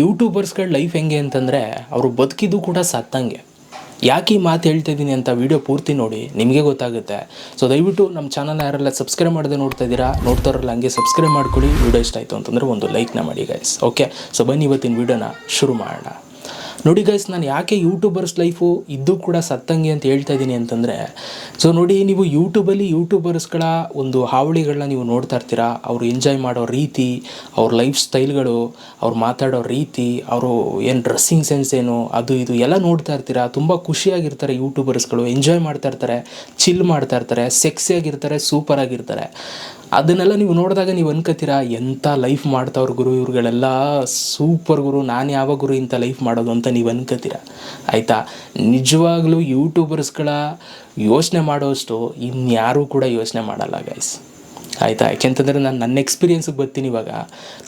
ಯೂಟ್ಯೂಬರ್ಸ್ಗಳ life ಹೆಂಗೆ ಅಂತಂದರೆ ಅವರು ಬದುಕಿದ್ದು ಕೂಡ ಸತ್ತಂಗೆ. ಯಾಕೆ ಈ ಮಾತು ಹೇಳ್ತಾ ಇದ್ದೀನಿ ಅಂತ ವಿಡಿಯೋ ಪೂರ್ತಿ ನೋಡಿ ನಿಮಗೆ ಗೊತ್ತಾಗುತ್ತೆ. ಸೊ ದಯವಿಟ್ಟು ನಮ್ಮ ಚಾನಲ್ನ ಯಾರೆಲ್ಲ ಸಬ್ಸ್ಕ್ರೈಬ್ ಮಾಡದೆ ನೋಡ್ತಾ ಇದ್ದೀರಾ, ನೋಡ್ತಾರಲ್ಲ ಹಂಗೆ ಸಬ್ಸ್ಕ್ರೈಬ್ ಮಾಡ್ಕೊಳ್ಳಿ. ವಿಡಿಯೋ ಇಷ್ಟ ಆಯಿತು ಅಂತಂದರೆ ಒಂದು ಲೈಕ್ನ ಮಾಡಿ ಗೈಸ್. ಓಕೆ, ಸೊ ಬನ್ನಿ ಇವತ್ತಿನ ವಿಡಿಯೋನ ಶುರು ಮಾಡೋಣ. ನೋಡಿ ಗೈಸ್, ನಾನು ಯಾಕೆ ಯೂಟ್ಯೂಬರ್ಸ್ ಲೈಫು ಇದ್ದು ಕೂಡ ಸತ್ತಂಗೆ ಅಂತ ಹೇಳ್ತಾ ಇದ್ದೀನಿ ಅಂತಂದರೆ, ಸೊ ನೋಡಿ, ನೀವು ಯೂಟ್ಯೂಬರ್ಸ್ಗಳ ಒಂದು ಹಾವಳಿಗಳನ್ನ ನೀವು ನೋಡ್ತಾ ಇರ್ತೀರಾ. ಅವರು ಎಂಜಾಯ್ ಮಾಡೋ ರೀತಿ, ಅವ್ರ ಲೈಫ್ ಸ್ಟೈಲ್ಗಳು, ಅವ್ರು ಮಾತಾಡೋ ರೀತಿ, ಅವರು ಏನು ಡ್ರೆಸ್ಸಿಂಗ್ ಸೆನ್ಸ್ ಏನು, ಅದು ಇದು ಎಲ್ಲ ನೋಡ್ತಾ ಇರ್ತೀರಾ. ತುಂಬ ಖುಷಿಯಾಗಿರ್ತಾರೆ ಯೂಟ್ಯೂಬರ್ಸ್ಗಳು, ಎಂಜಾಯ್ ಮಾಡ್ತಾ ಇರ್ತಾರೆ, ಚಿಲ್ ಮಾಡ್ತಾ ಇರ್ತಾರೆ, ಸೆಕ್ಸಿಯಾಗಿರ್ತಾರೆ, ಸೂಪರಾಗಿರ್ತಾರೆ. ಅದನ್ನೆಲ್ಲ ನೀವು ನೋಡಿದಾಗ ನೀವು ಅನ್ಕೋತೀರಾ, ಎಂಥ ಲೈಫ್ ಮಾಡ್ತಾವ್ರ ಗುರು ಇವ್ರುಗಳೆಲ್ಲ, ಸೂಪರ್ ಗುರು, ನಾನು ಯಾವಾಗ ಗುರು ಇಂಥ ಲೈಫ್ ಮಾಡೋದು ಅಂತ ನೀವು ಅನ್ಕೋತೀರ. ಆಯಿತಾ, ನಿಜವಾಗ್ಲೂ ಯೂಟ್ಯೂಬರ್ಸ್ಗಳ ಯೋಚನೆ ಮಾಡೋಷ್ಟು ಇನ್ಯಾರೂ ಕೂಡ ಯೋಚನೆ ಮಾಡಲ್ಲ ಗೈಸ್. ಆಯಿತಾ, ಯಾಕೆಂತಂದರೆ ನಾನು ನನ್ನ ಎಕ್ಸ್ಪೀರಿಯೆನ್ಸಿಗೆ ಬರ್ತೀನಿ. ಇವಾಗ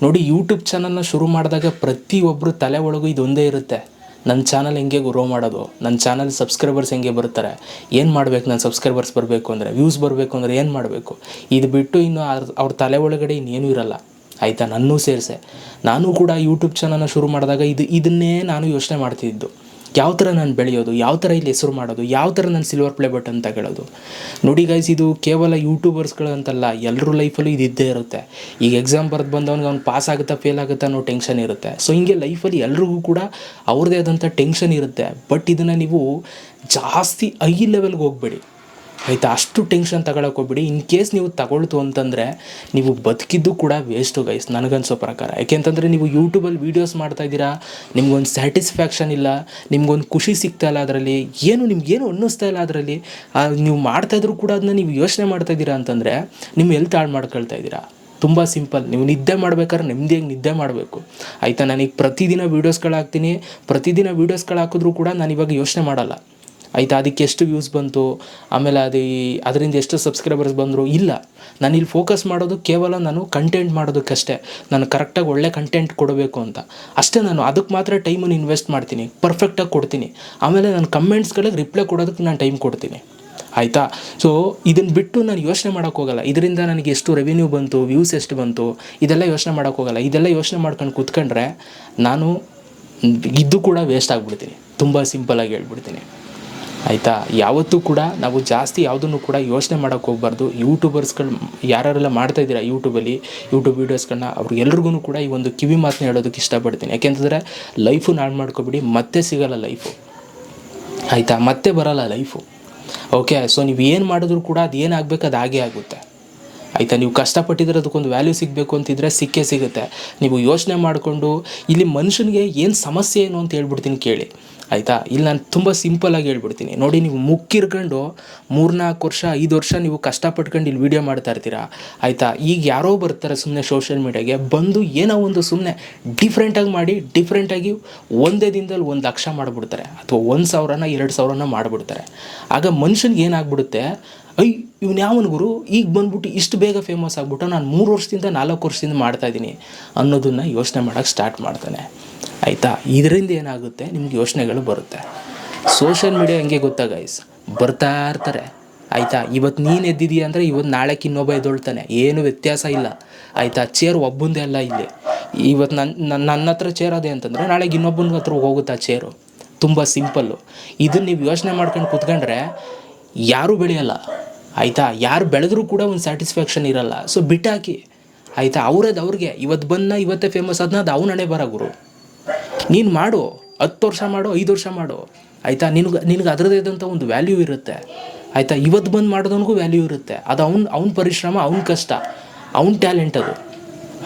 ನೋಡಿ, ಯೂಟ್ಯೂಬ್ ಚಾನಲ್ನ ಶುರು ಮಾಡಿದಾಗ ಪ್ರತಿಯೊಬ್ಬರು ತಲೆ ಒಳಗೂ ಇದೊಂದೇ ಇರುತ್ತೆ, ನನ್ನ ಚಾನಲ್ ಹೆಂಗೆ ಗ್ರೋ ಮಾಡೋದು, ನನ್ನ ಚಾನಲ್ ಸಬ್ಸ್ಕ್ರೈಬರ್ಸ್ ಹೆಂಗೆ ಬರ್ತಾರೆ, ಏನು ಮಾಡಬೇಕು, ನನ್ನ ಸಬ್ಸ್ಕ್ರೈಬರ್ಸ್ ಬರಬೇಕು ಅಂದರೆ, ವ್ಯೂಸ್ ಬರಬೇಕು ಅಂದರೆ ಏನು ಮಾಡಬೇಕು, ಇದು ಬಿಟ್ಟು ಇನ್ನು ಅವ್ರ ತಲೆ ಒಳಗಡೆ ಇನ್ನೇನೂ ಇರಲ್ಲ. ಆಯಿತಾ, ನನ್ನೂ ಸೇರಿಸೆ, ನಾನು ಕೂಡ ಯೂಟ್ಯೂಬ್ ಚಾನಲ್ನ ಶುರು ಮಾಡಿದಾಗ ಇದನ್ನೇ ನಾನು ಯೋಚನೆ ಮಾಡ್ತಿದ್ದು. ಯಾವ ಥರ ನಾನು ಬೆಳೆಯೋದು, ಯಾವ ಥರ ಇಲ್ಲಿ ಹೆಸರು ಮಾಡೋದು, ಯಾವ ಥರ ನಾನು ಸಿಲ್ವರ್ ಪ್ಲೇ ಬಟನ್ ತಗೊಳ್ಳೋದು. ನೋಡಿ ಗೈಸ್, ಇದು ಕೇವಲ ಯೂಟ್ಯೂಬರ್ಸ್ಗಳಂತಲ್ಲ, ಎಲ್ಲರ ಲೈಫಲ್ಲೂ ಇದು ಇದ್ದೇ ಇರುತ್ತೆ. ಈಗ ಎಕ್ಸಾಮ್ ಬರೆದು ಬಂದವನಿಗೆ ಅವ್ನು ಪಾಸ್ ಆಗುತ್ತಾ ಫೇಲ್ ಆಗುತ್ತಾ ಅನ್ನೋ ಟೆನ್ಷನ್ ಇರುತ್ತೆ. ಸೊ ಹಿಂಗೆ ಲೈಫಲ್ಲಿ ಎಲ್ರಿಗೂ ಕೂಡ ಅವ್ರದ್ದೇ ಆದಂಥ ಟೆನ್ಷನ್ ಇರುತ್ತೆ. ಬಟ್ ಇದನ್ನು ನೀವು ಜಾಸ್ತಿ ಹೈ ಲೆವೆಲ್ಗೆ ಹೋಗಬೇಡಿ. ಆಯಿತಾ, ಅಷ್ಟು ಟೆನ್ಷನ್ ತಗೊಳಕ್ಕೆ ಹೋಗ್ಬಿಡಿ. ಇನ್ ಕೇಸ್ ನೀವು ತಗೊಳ್ತು ಅಂತಂದರೆ ನೀವು ಬದುಕಿದ್ದು ಕೂಡ ವೇಸ್ಟು ಗೈಸ್, ನನಗನ್ಸೋ ಪ್ರಕಾರ. ಯಾಕೆಂತಂದರೆ ನೀವು ಯೂಟ್ಯೂಬಲ್ಲಿ ವೀಡಿಯೋಸ್ ಮಾಡ್ತಾಯಿದ್ದೀರಾ, ನಿಮ್ಗೊಂದು ಸ್ಯಾಟಿಸ್ಫ್ಯಾಕ್ಷನ್ ಇಲ್ಲ, ನಿಮ್ಗೊಂದು ಖುಷಿ ಸಿಗ್ತಾ ಇಲ್ಲ ಅದರಲ್ಲಿ, ನಿಮ್ಗೇನು ಅನ್ನಿಸ್ತಾ ಇಲ್ಲ ಅದರಲ್ಲಿ. ನೀವು ಮಾಡ್ತಾಯಿದ್ರು ಕೂಡ ಅದನ್ನ ನೀವು ಯೋಚನೆ ಮಾಡ್ತಾಯಿದ್ದೀರಾ ಅಂತಂದರೆ ನಿಮ್ಮ ಹೆಲ್ತ್ ಹಾಳು ಮಾಡ್ಕೊಳ್ತಾ ಇದ್ದೀರಾ. ತುಂಬ ಸಿಂಪಲ್, ನೀವು ನಿದ್ದೆ ಮಾಡ್ಬೇಕಾದ್ರೆ ನೆಮ್ಮದಿಯಾಗಿ ನಿದ್ದೆ ಮಾಡಬೇಕು. ಆಯಿತಾ, ನನಗೆ ಪ್ರತಿದಿನ ವೀಡಿಯೋಸ್ಗಳು ಹಾಕ್ತೀನಿ, ಪ್ರತಿದಿನ ವೀಡಿಯೋಸ್ಗಳು ಹಾಕಿದ್ರೂ ಕೂಡ ನಾನು ಇವಾಗ ಯೋಚನೆ ಮಾಡಲ್ಲ. ಆಯಿತಾ, ಅದಕ್ಕೆ ಎಷ್ಟು ವ್ಯೂಸ್ ಬಂತು, ಆಮೇಲೆ ಅದರಿಂದ ಎಷ್ಟು ಸಬ್ಸ್ಕ್ರೈಬರ್ಸ್ ಬಂದರು, ಇಲ್ಲ. ನಾನಿಲ್ಲಿ ಫೋಕಸ್ ಮಾಡೋದು ಕೇವಲ ನಾನು ಕಂಟೆಂಟ್ ಮಾಡೋದಕ್ಕಷ್ಟೇ. ನಾನು ಕರೆಕ್ಟಾಗಿ ಒಳ್ಳೆ ಕಂಟೆಂಟ್ ಕೊಡಬೇಕು ಅಂತ ಅಷ್ಟೇ. ನಾನು ಅದಕ್ಕೆ ಮಾತ್ರ ಟೈಮನ್ನು ಇನ್ವೆಸ್ಟ್ ಮಾಡ್ತೀನಿ, ಪರ್ಫೆಕ್ಟಾಗಿ ಕೊಡ್ತೀನಿ. ಆಮೇಲೆ ನಾನು ಕಮೆಂಟ್ಸ್ಗಳಿಗೆ ರಿಪ್ಲೈ ಕೊಡೋದಕ್ಕೆ ನಾನು ಟೈಮ್ ಕೊಡ್ತೀನಿ. ಆಯಿತಾ, ಸೊ ಇದನ್ನು ಬಿಟ್ಟು ನಾನು ಯೋಚನೆ ಮಾಡೋಕ್ಕೆ ಹೋಗಲ್ಲ. ಇದರಿಂದ ನನಗೆ ಎಷ್ಟು ರೆವಿನ್ಯೂ ಬಂತು, ವ್ಯೂಸ್ ಎಷ್ಟು ಬಂತು, ಇದೆಲ್ಲ ಯೋಚನೆ ಮಾಡೋಕ್ಕೆ ಹೋಗಲ್ಲ. ಇದೆಲ್ಲ ಯೋಚನೆ ಮಾಡ್ಕೊಂಡು ಕೂತ್ಕೊಂಡ್ರೆ ನಾನು ಇದು ಕೂಡ ವೇಸ್ಟ್ ಆಗಿಬಿಡ್ತೀನಿ. ತುಂಬ ಸಿಂಪಲಾಗಿ ಹೇಳ್ಬಿಡ್ತೀನಿ. ಆಯಿತಾ, ಯಾವತ್ತೂ ಕೂಡ ನಾವು ಜಾಸ್ತಿ ಯಾವುದನ್ನು ಕೂಡ ಯೋಚನೆ ಮಾಡೋಕ್ಕೆ ಹೋಗ್ಬಾರ್ದು. ಯೂಟ್ಯೂಬರ್ಸ್ಗಳು ಯಾರೆಲ್ಲ ಮಾಡ್ತಾಯಿದ್ದೀರಾ ಯೂಟ್ಯೂಬ್ ವೀಡಿಯೋಸ್ಗಳನ್ನ, ಅವ್ರಿಗೆಲ್ರಿಗೂ ಕೂಡ ಈ ಒಂದು ಕಿವಿ ಮಾತನ್ನ ಹೇಳೋದಕ್ಕೆ ಇಷ್ಟಪಡ್ತೀನಿ. ಯಾಕೆಂತಂದರೆ ಲೈಫು ನಾಳು ಮಾಡ್ಕೊಬಿಡಿ, ಮತ್ತೆ ಸಿಗೋಲ್ಲ ಲೈಫು. ಆಯಿತಾ, ಮತ್ತೆ ಬರೋಲ್ಲ ಲೈಫು. ಓಕೆ, ಸೊ ನೀವು ಏನು ಮಾಡಿದ್ರು ಕೂಡ ಅದು ಏನಾಗಬೇಕು ಅದು ಹಾಗೇ ಆಗುತ್ತೆ. ಆಯಿತಾ, ನೀವು ಕಷ್ಟಪಟ್ಟಿದ್ರೆ ಅದಕ್ಕೊಂದು ವ್ಯಾಲ್ಯೂ ಸಿಗಬೇಕು ಅಂತಿದ್ರೆ ಸಿಕ್ಕೇ ಸಿಗುತ್ತೆ. ನೀವು ಯೋಚನೆ ಮಾಡಿಕೊಂಡು ಇಲ್ಲಿ ಮನುಷ್ಯನಿಗೆ ಏನು ಸಮಸ್ಯೆ ಏನು ಅಂತ ಹೇಳ್ಬಿಡ್ತೀನಿ ಕೇಳಿ. ಆಯಿತಾ, ಇಲ್ಲಿ ನಾನು ತುಂಬ ಸಿಂಪಲಾಗಿ ಹೇಳ್ಬಿಡ್ತೀನಿ. ನೋಡಿ, ನೀವು ಮುಕ್ಕಿರ್ಕೊಂಡು 3-4 ವರ್ಷ 5 ವರ್ಷ ನೀವು ಕಷ್ಟಪಟ್ಕೊಂಡು ಇಲ್ಲಿ ವೀಡಿಯೋ ಮಾಡ್ತಾ ಇರ್ತೀರಾ. ಆಯಿತಾ, ಈಗ ಯಾರೋ ಬರ್ತಾರೆ ಸುಮ್ಮನೆ ಸೋಷಿಯಲ್ ಮೀಡಿಯಾಗೆ ಬಂದು ಏನೋ ಒಂದು ಸುಮ್ಮನೆ ಡಿಫ್ರೆಂಟಾಗಿ ಮಾಡಿ, ಡಿಫ್ರೆಂಟಾಗಿ ಒಂದೇ ದಿನದಲ್ಲಿ 1 ಲಕ್ಷ ಮಾಡಿಬಿಡ್ತಾರೆ, ಅಥವಾ 1,000ನ 2,000ನ ಮಾಡಿಬಿಡ್ತಾರೆ. ಆಗ ಮನುಷ್ಯನಿಗೆ ಏನಾಗ್ಬಿಡುತ್ತೆ, ಇವ್ನು ಯಾವನ ಗುರು ಈಗ ಬಂದ್ಬಿಟ್ಟು ಇಷ್ಟು ಬೇಗ ಫೇಮಸ್ ಆಗ್ಬಿಟ್ಟು, ನಾನು 3 ವರ್ಷದಿಂದ 4 ವರ್ಷದಿಂದ ಮಾಡ್ತಾಯಿದ್ದೀನಿ ಅನ್ನೋದನ್ನು ಯೋಚನೆ ಮಾಡೋಕ್ಕೆ ಸ್ಟಾರ್ಟ್ ಮಾಡ್ತಾನೆ. ಆಯಿತಾ, ಇದರಿಂದ ಏನಾಗುತ್ತೆ, ನಿಮ್ಗೆ ಯೋಚನೆಗಳು ಬರುತ್ತೆ. ಸೋಷಿಯಲ್ ಮೀಡಿಯಾ ಹೆಂಗೆ ಗೊತ್ತಾ ಗೈಸ್, ಬರ್ತಾ ಇರ್ತಾರೆ. ಆಯಿತಾ, ಇವತ್ತು ನೀನು ಎದ್ದಿದೀಯ ಅಂದರೆ ಇವತ್ತು ನಾಳೆಗೆ ಇನ್ನೊಬ್ಬ ಎದ್ದೊಳ್ತಾನೆ, ಏನು ವ್ಯತ್ಯಾಸ ಇಲ್ಲ. ಆಯಿತಾ, ಚೇರ್ ಒಬ್ಬಂದೇ ಅಲ್ಲ ಇಲ್ಲಿ. ಇವತ್ತು ನನ್ನ ಹತ್ರ ಚೇರ್ ಅದೇ ಅಂತಂದರೆ ನಾಳೆಗೆ ಇನ್ನೊಬ್ಬನ ಹತ್ರ ಹೋಗುತ್ತಾ ಚೇರು. ತುಂಬ ಸಿಂಪಲ್ಲು. ಇದನ್ನು ನೀವು ಯೋಚನೆ ಮಾಡ್ಕೊಂಡು ಕೂತ್ಕೊಂಡ್ರೆ ಯಾರೂ ಬೆಳೆಯಲ್ಲ. ಆಯಿತಾ, ಯಾರು ಬೆಳೆದ್ರೂ ಕೂಡ ಒಂದು ಸ್ಯಾಟಿಸ್ಫ್ಯಾಕ್ಷನ್ ಇರಲ್ಲ. ಸೊ ಬಿಟ್ಟಾಕಿ. ಆಯಿತಾ, ಅವ್ರಿಗೆ ಇವತ್ತು ಇವತ್ತೇ ಫೇಮಸ್ ಅದನ್ನ ಅದು ಅವನ ಹಣೆ ಬರ ಗುರು. ನೀನು ಮಾಡು, 10 ವರ್ಷ ಮಾಡು, 5 ವರ್ಷ ಮಾಡು. ಆಯಿತಾ, ನಿನಗೆ ಅದರದೇ ಆದಂಥ ಒಂದು ವ್ಯಾಲ್ಯೂ ಇರುತ್ತೆ. ಆಯಿತಾ, ಇವತ್ತು ಬಂದು ಮಾಡೋದವನಿಗೂ ವ್ಯಾಲ್ಯೂ ಇರುತ್ತೆ. ಅದು ಅವ್ನ ಪರಿಶ್ರಮ, ಅವ್ನ ಕಷ್ಟ, ಅವ್ನ ಟ್ಯಾಲೆಂಟ್ ಅದು.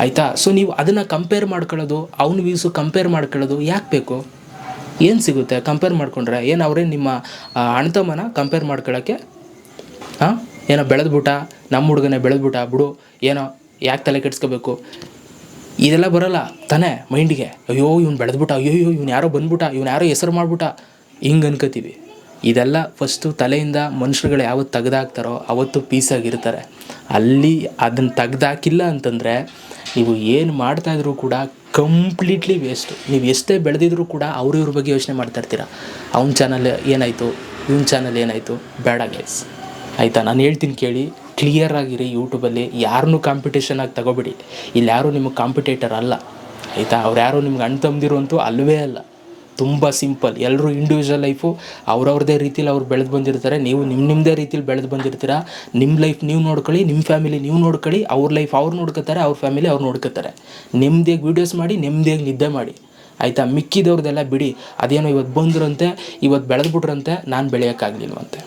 ಆಯಿತಾ, ಸೊ ನೀವು ಅದನ್ನು ಕಂಪೇರ್ ಮಾಡ್ಕೊಳ್ಳೋದು, ಅವ್ನ ವ್ಯೂಸು ಕಂಪೇರ್ ಮಾಡ್ಕೊಳ್ಳೋದು ಯಾಕೆ ಬೇಕು? ಏನು ಸಿಗುತ್ತೆ ಕಂಪೇರ್ ಮಾಡ್ಕೊಂಡ್ರೆ? ಏನು ಅವರೇ ನಿಮ್ಮ ಅಣ್ತಮ್ಮನ ಕಂಪೇರ್ ಮಾಡ್ಕೊಳ್ಳೋಕ್ಕೆ? ಏನೋ ಬೆಳೆದ್ಬಿಟ್ಟ, ನಮ್ಮ ಹುಡುಗನೇ ಬೆಳೆದ್ಬಿಟ್ಟ ಬಿಡು, ಏನೋ ಯಾಕೆ ತಲೆ ಕೆಡಿಸ್ಕೋಬೇಕು, ಇದೆಲ್ಲ ಬರೋಲ್ಲ ತಾನೇ ಮೈಂಡಿಗೆ. ಅಯ್ಯೋ ಇವ್ನು ಬೆಳೆದ್ಬಿಟ್ಟ, ಅಯ್ಯೋ ಇವ್ನು ಯಾರೋ ಬಂದ್ಬಿಟ್ಟ, ಇವ್ನು ಯಾರೋ ಹೆಸರು ಮಾಡ್ಬಿಟ್ಟ, ಹಿಂಗೆ ಅನ್ಕೋತೀವಿ. ಇದೆಲ್ಲ ಫಸ್ಟು ತಲೆಯಿಂದ ಮನುಷ್ಯರುಗಳು ಯಾವತ್ತು ತೆಗ್ದಾಕ್ತಾರೋ ಅವತ್ತು ಪೀಸಾಗಿರ್ತಾರೆ. ಅಲ್ಲಿ ಅದನ್ನು ತೆಗ್ದಾಕಿಲ್ಲ ಅಂತಂದರೆ ನೀವು ಏನು ಮಾಡ್ತಾಯಿದ್ರು ಕೂಡ ಕಂಪ್ಲೀಟ್ಲಿ ವೇಸ್ಟು. ನೀವು ಎಷ್ಟೇ ಬೆಳೆದಿದ್ರು ಕೂಡ ಇವ್ರ ಬಗ್ಗೆ ಯೋಚನೆ ಮಾಡ್ತಾಯಿರ್ತೀರ. ಅವ್ನ ಚಾನಲ್ ಏನಾಯಿತು, ಇವ್ನ ಚಾನಲ್ ಏನಾಯಿತು, ಬೇಡ ಗೈಸ್. ಆಯಿತಾ, ನಾನು ಹೇಳ್ತೀನಿ ಕೇಳಿ, ಕ್ಲಿಯರ್ ಆಗಿರಿ. ಯೂಟ್ಯೂಬಲ್ಲಿ ಯಾರನ್ನೂ ಕಾಂಪಿಟೇಷನ್ ಆಗಿ ತಗೋಬಿಡಿ. ಇಲ್ಲಿ ಯಾರೂ ನಿಮಗೆ ಕಾಂಪಿಟೇಟರ್ ಅಲ್ಲ. ಆಯಿತಾ. ಅವ್ರು ಯಾರು ನಿಮ್ಗೆ ಅಣ್ಣ ತಮ್ಮದಿರು ಅಂತೂ ಅಲ್ಲವೇ ಅಲ್ಲ. ತುಂಬ ಸಿಂಪಲ್. ಎಲ್ಲರೂ ಇಂಡಿವಿಜುವಲ್ ಲೈಫು ಅವ್ರವ್ರದ್ದೇ ರೀತಿಲಿ ಅವ್ರು ಬೆಳೆದು ಬಂದಿರ್ತಾರೆ. ನೀವು ನಿಮ್ಮದೇ ರೀತಿಲಿ ಬೆಳೆದು ಬಂದಿರ್ತೀರ. ನಿಮ್ಮ ಲೈಫ್ ನೀವು ನೋಡ್ಕೊಳ್ಳಿ, ನಿಮ್ಮ ಫ್ಯಾಮಿಲಿ ನೀವು ನೋಡ್ಕೊಳ್ಳಿ. ಅವ್ರ ಲೈಫ್ ಅವ್ರು ನೋಡ್ಕೋತಾರೆ, ಅವ್ರ ಫ್ಯಾಮಿಲಿ ಅವ್ರು ನೋಡ್ಕೋತಾರೆ. ನೆಮ್ಮದಿಯಾಗಿ ವೀಡಿಯೋಸ್ ಮಾಡಿ, ನೆಮ್ಮದಿಯಾಗಿ ನಿದ್ದೆ ಮಾಡಿ, ಆಯಿತಾ. ಮಿಕ್ಕಿದವ್ರದ್ದೆಲ್ಲ ಬಿಡಿ. ಅದೇನೋ ಇವತ್ತು ಬಂದ್ರಂತೆ, ಇವತ್ತು ಬೆಳೆದ್ಬಿಟ್ರಂತೆ, ನಾನು ಬೆಳೆಯೋಕ್ಕಾಗಲಿಲ್ವಂತೆ,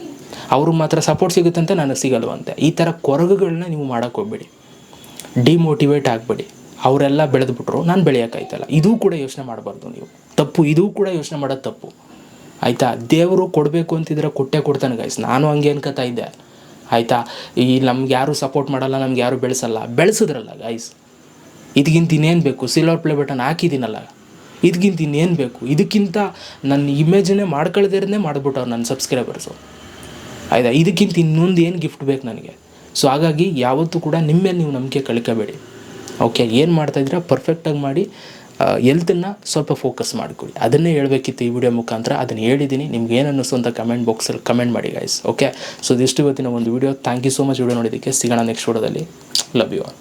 ಅವ್ರಿಗೆ ಮಾತ್ರ ಸಪೋರ್ಟ್ ಸಿಗುತ್ತಂತೆ, ನನಗೆ ಸಿಗಲ್ವಂತೆ. ಈ ಥರ ಕೊರಗುಗಳನ್ನ ನೀವು ಮಾಡೋಕ್ಕೆ ಹೋಗ್ಬೇಡಿ. ಡಿಮೋಟಿವೇಟ್ ಆಗಬೇಡಿ. ಅವರೆಲ್ಲ ಬೆಳೆದ್ಬಿಟ್ರು, ನಾನು ಬೆಳೆಯೋಕ್ಕಾಯ್ತಲ್ಲ, ಇದೂ ಕೂಡ ಯೋಚನೆ ಮಾಡಬಾರ್ದು ನೀವು. ತಪ್ಪು. ಇದೂ ಕೂಡ ಯೋಚನೆ ಮಾಡೋದು ತಪ್ಪು, ಆಯಿತಾ. ದೇವರು ಕೊಡಬೇಕು ಅಂತಿದ್ರೆ ಕೊಟ್ಟೇ ಕೊಡ್ತಾನೆ ಗೈಸ್. ನಾನು ಹಂಗೆ ಅನ್ಕೋತಾ ಇದ್ದೆ, ಆಯಿತಾ. ಈ ನಮ್ಗೆ ಯಾರು ಸಪೋರ್ಟ್ ಮಾಡಲ್ಲ, ನಮ್ಗೆ ಯಾರು ಬೆಳೆಸಲ್ಲ, ಬೆಳೆಸಿದ್ರಲ್ಲ ಗೈಸ್. ಇದಕ್ಕಿಂತ ಇನ್ನೇನು ಬೇಕು? ಸಿಲ್ವರ್ ಪ್ಲೇ ಬಟನ್ ಹಾಕಿದ್ದೀನಲ್ಲ, ಇದಕ್ಕಿಂತ ಇನ್ನೇನು ಬೇಕು? ಇದಕ್ಕಿಂತ ನನ್ನ ಇಮೇಜನ್ನೇ ಮಾಡ್ಕೊಳ್ದಿರನ್ನೇ ಮಾಡಿಬಿಟ್ಟವ್ರು ನನ್ನ ಸಬ್ಸ್ಕ್ರೈಬರ್ಸು, ಆಯಿತಾ. ಇದಕ್ಕಿಂತ ಇನ್ನೊಂದು ಏನು ಗಿಫ್ಟ್ ಬೇಕು ನನಗೆ? ಸೊ ಹಾಗಾಗಿ ಯಾವತ್ತೂ ಕೂಡ ನಿಮ್ಮ ಮೇಲೆ ನೀವು ನಂಬಿಕೆ ಕಳ್ಕೋಬೇಡಿ. ಓಕೆ, ಏನು ಮಾಡ್ತಾಯಿದ್ದೀರಾ ಪರ್ಫೆಕ್ಟಾಗಿ ಮಾಡಿ. ಹೆಲ್ತನ್ನು ಸ್ವಲ್ಪ ಫೋಕಸ್ ಮಾಡಿಕೊಡಿ. ಅದನ್ನೇ ಹೇಳಬೇಕಿತ್ತು ಈ ವಿಡಿಯೋ ಮುಖಾಂತರ. ಅದನ್ನು ಹೇಳಿದ್ದೀನಿ. ನಿಮ್ಗೆ ಏನು ಅನ್ನಿಸ್ತು ಅಂತ ಕಮೆಂಟ್ ಬಾಕ್ಸಲ್ಲಿ ಕಮೆಂಟ್ ಮಾಡಿ ಗೈಸ್. ಓಕೆ, ಸೊ ಇದಿಷ್ಟು ಇವತ್ತಿನ ಒಂದು video. Thank you so much video ನೋಡಿದ್ದಕ್ಕೆ. ಸಿಗೋಣ ನೆಕ್ಸ್ಟ್ ವಿಡಿಯೋದಲ್ಲಿ. Love you all.